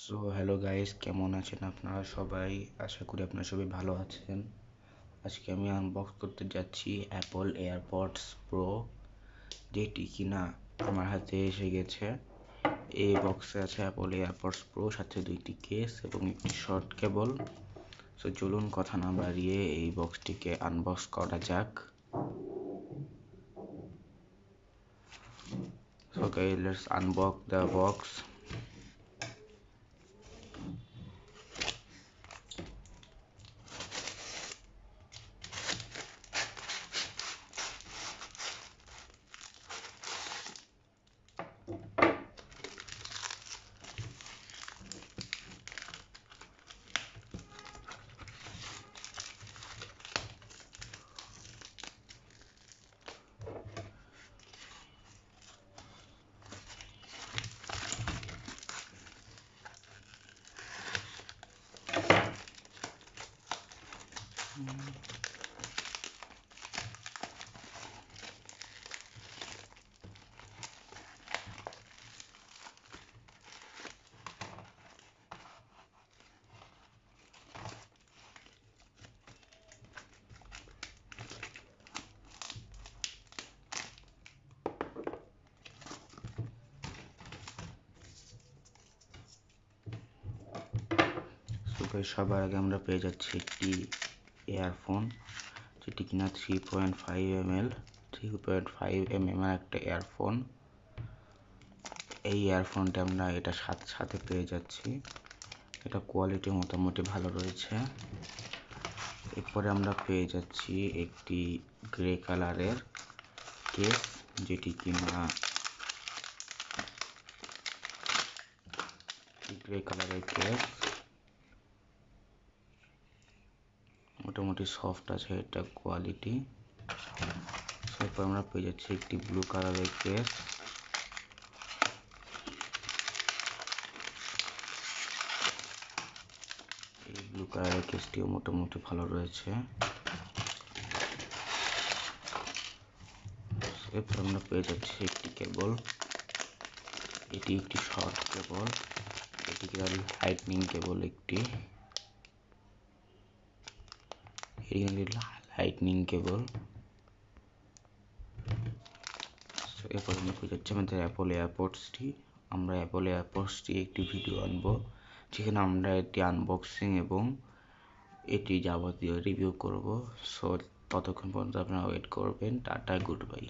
So hello guys, কেমন আছেন আপনারা সবাই? আশা করি আপনারা সবাই ভালো আছেন। আজকে আমি আনবক্স করতে যাচ্ছি অ্যাপল এয়ারপডস প্রো, যেটি কিনা আমার হাতে এসে গেছে। এই বক্সে আছে অ্যাপল এয়ারপডস প্রো, সাথে দুইটি কেস এবং একটি শর্ট কেবল। সো চলুন কথা না বাড়িয়ে এই বক্সটিকে আনবক্স করা যাক। So guys, let's unbox the box. সবার আগে আমরা পেয়ে যাচ্ছি একটি ইয়ারফোন, যেটি কিনা 3.5 mm একটা ইয়ারফোন। এই ইয়ারফোনটা আমরা এটার সাথে পেয়ে যাচ্ছি। এটা কোয়ালিটি মোটামুটি ভালো রয়েছে। এরপরে আমরা পেয়ে যাচ্ছি একটি গ্রে কালারের কেস, যেটি কিনা মোটামুটি সফট আছে এটা কোয়ালিটি। এরপর আমরা পেয়ে যাচ্ছি একটি ব্লু কালারের কেস। এই ব্লু কালারের কেসটিও মোটামুটি ভালো রয়েছে। এরপর আমরা পেয়ে যাচ্ছি একটি কেবল। এটি একটি শর্ট কেবল, এটি লাইটনিং কেবল একটি। এরপর আমরা পেয়ে যাচ্ছি আমাদের অ্যাপল এয়ারপডসটি। আমরা অ্যাপল এয়ারপডসটি একটি ভিডিও আনবো, যেখানে আমরা এটি আনবক্সিং এবং এটি যাবতীয় রিভিউ করব। সো ততক্ষণ পর্যন্ত আপনারা ওয়েট করবেন। Tata, good bye.